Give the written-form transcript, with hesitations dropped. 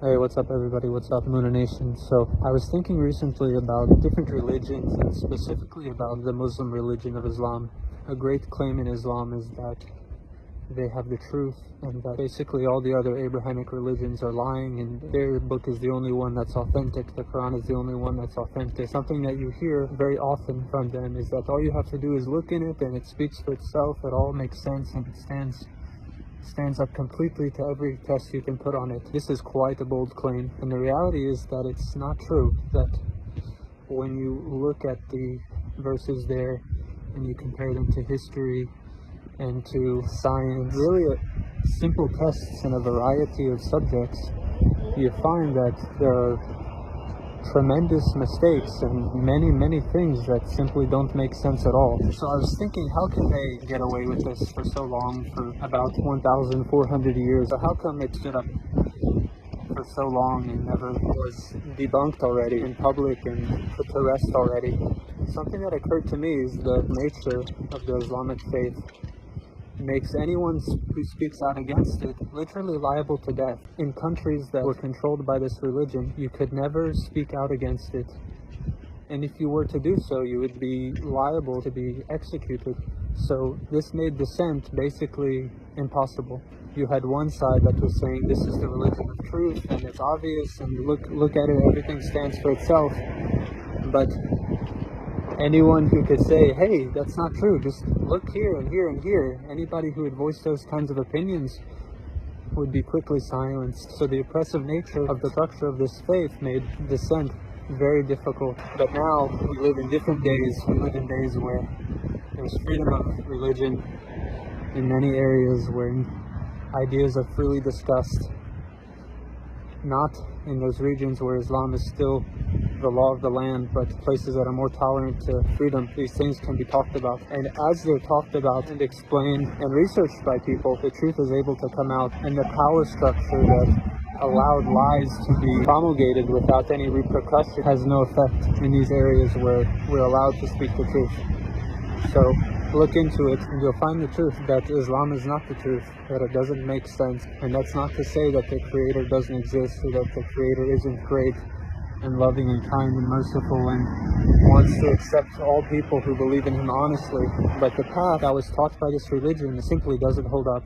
Hey, what's up everybody? What's up, Luna Nation? So, I was thinking recently about different religions and specifically about the Muslim religion of Islam. A great claim in Islam is that they have the truth and that basically all the other Abrahamic religions are lying and their book is the only one that's authentic. The Quran is the only one that's authentic. Something that you hear very often from them is that all you have to do is look in it and it speaks for itself. It all makes sense and it stands up completely to every test you can put on it. This is quite a bold claim, and the reality is that it's not true. That when you look at the verses there and you compare them to history and to science, really simple tests in a variety of subjects, you find that there are tremendous mistakes and many things that simply don't make sense at all. So I was thinking, how can they get away with this for so long, for about 1,400 years? How come it stood up for so long and never was debunked already in public and put to rest already? Something that occurred to me is the nature of the Islamic faith makes anyone who speaks out against it literally liable to death. In countries that were controlled by this religion, you could never speak out against it. And if you were to do so, you would be liable to be executed. So this made dissent basically impossible. You had one side that was saying this is the religion of truth and it's obvious and look at it, everything stands for itself. But anyone who could say, hey, that's not true, just look here and here and here, anybody who would voice those kinds of opinions would be quickly silenced. So the oppressive nature of the structure of this faith made dissent very difficult. But now we live in different days. We live in days where there's freedom of religion in many areas, where ideas are freely discussed. Not in those regions where Islam is still the law of the land, but places that are more tolerant to freedom, these things can be talked about. And as they're talked about and explained and researched by people, the truth is able to come out, and the power structure that allowed lies to be promulgated without any repercussion has no effect in these areas where we're allowed to speak the truth. So look into it and you'll find the truth, that Islam is not the truth, that it doesn't make sense. And that's not to say that the Creator doesn't exist or that the Creator isn't great and loving and kind and merciful and wants to accept all people who believe in Him honestly. But the path that was taught by this religion simply doesn't hold up.